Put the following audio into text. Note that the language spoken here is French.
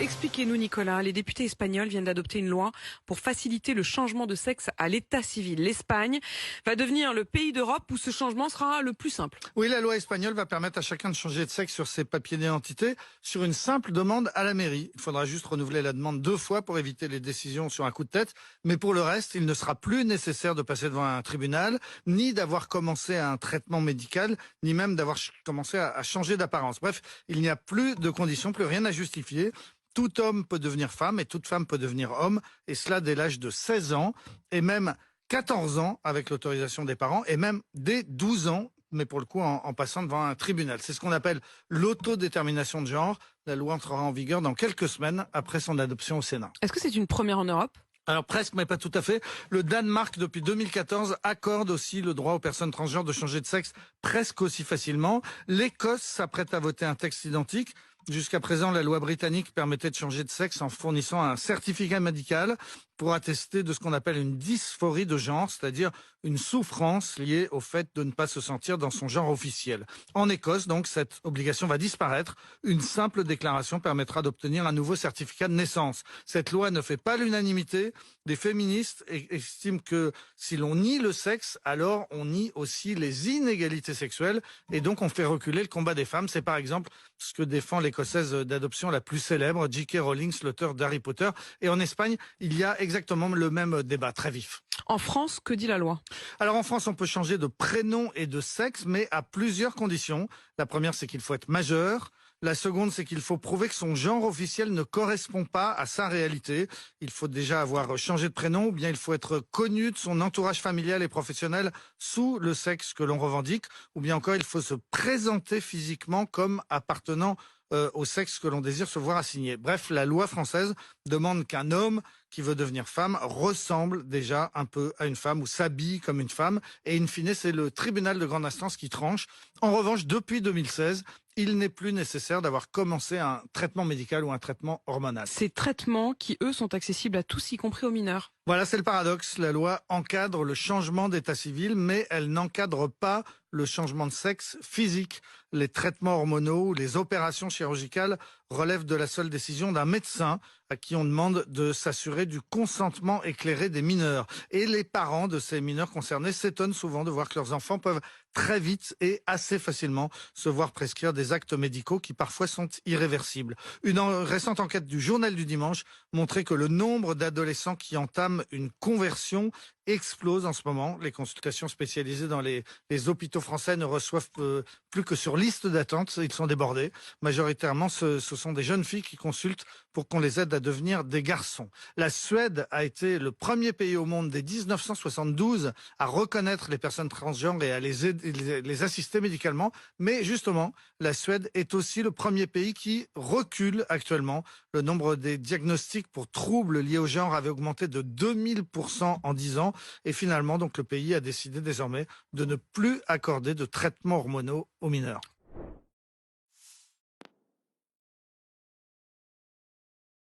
Expliquez-nous, Nicolas. Les députés espagnols viennent d'adopter une loi pour faciliter le changement de sexe à l'état civil. L'Espagne va devenir le pays d'Europe où ce changement sera le plus simple. Oui, la loi espagnole va permettre à chacun de changer de sexe sur ses papiers d'identité sur une simple demande à la mairie. Il faudra juste renouveler la demande 2 fois pour éviter les décisions sur un coup de tête. Mais pour le reste, il ne sera plus nécessaire de passer devant un tribunal, ni d'avoir commencé un traitement médical, ni même d'avoir commencé à changer d'apparence. Bref, il n'y a plus de conditions, plus rien à justifier. Tout homme peut devenir femme et toute femme peut devenir homme, et cela dès l'âge de 16 ans, et même 14 ans avec l'autorisation des parents, et même dès 12 ans, mais pour le coup en passant devant un tribunal. C'est ce qu'on appelle l'autodétermination de genre. La loi entrera en vigueur dans quelques semaines après son adoption au Sénat. Est-ce que c'est une première en Europe ? Alors presque, mais pas tout à fait. Le Danemark, depuis 2014, accorde aussi le droit aux personnes transgenres de changer de sexe presque aussi facilement. L'Écosse s'apprête à voter un texte identique. Jusqu'à présent, la loi britannique permettait de changer de sexe en fournissant un certificat médical pour attester de ce qu'on appelle une dysphorie de genre, c'est-à-dire une souffrance liée au fait de ne pas se sentir dans son genre officiel. En Écosse, donc, cette obligation va disparaître. Une simple déclaration permettra d'obtenir un nouveau certificat de naissance. Cette loi ne fait pas l'unanimité. Les féministes estiment que si l'on nie le sexe, alors on nie aussi les inégalités sexuelles et donc on fait reculer le combat des femmes. C'est par exemple ce que défend l'Écossaise d'adoption la plus célèbre, J.K. Rowling, l'auteur d'Harry Potter. Et en Espagne, il y a exactement le même débat très vif. En France, que dit la loi ? Alors en France, on peut changer de prénom et de sexe, mais à plusieurs conditions. La première, c'est qu'il faut être majeur. La seconde, c'est qu'il faut prouver que son genre officiel ne correspond pas à sa réalité. Il faut déjà avoir changé de prénom ou bien il faut être connu de son entourage familial et professionnel sous le sexe que l'on revendique. Ou bien encore, il faut se présenter physiquement comme appartenant au sexe que l'on désire se voir assigner. Bref, la loi française demande qu'un homme qui veut devenir femme ressemble déjà un peu à une femme ou s'habille comme une femme. Et in fine, c'est le tribunal de grande instance qui tranche. En revanche, depuis 2016, il n'est plus nécessaire d'avoir commencé un traitement médical ou un traitement hormonal. Ces traitements qui, eux, sont accessibles à tous, y compris aux mineurs. Voilà, c'est le paradoxe. La loi encadre le changement d'état civil, mais elle n'encadre pas le changement de sexe physique. Les traitements hormonaux ou les opérations chirurgicales relèvent de la seule décision d'un médecin à qui on demande de s'assurer du consentement éclairé des mineurs. Et les parents de ces mineurs concernés s'étonnent souvent de voir que leurs enfants peuvent très vite et assez facilement se voir prescrire des actes médicaux qui parfois sont irréversibles. Une récente enquête du Journal du Dimanche montrait que le nombre d'adolescents qui entament une conversion explose en ce moment. Les consultations spécialisées dans les hôpitaux français ne reçoivent plus que sur liste d'attente. Ils sont débordés. Majoritairement, ce sont des jeunes filles qui consultent pour qu'on les aide à devenir des garçons. La Suède a été le premier pays au monde dès 1972 à reconnaître les personnes transgenres et à les assister médicalement. Mais justement, la Suède est aussi le premier pays qui recule actuellement. Le nombre des diagnostics pour troubles liés au genre avait augmenté de 2000% en 10 ans. Et finalement, donc, le pays a décidé désormais de ne plus accorder de traitements hormonaux aux mineurs.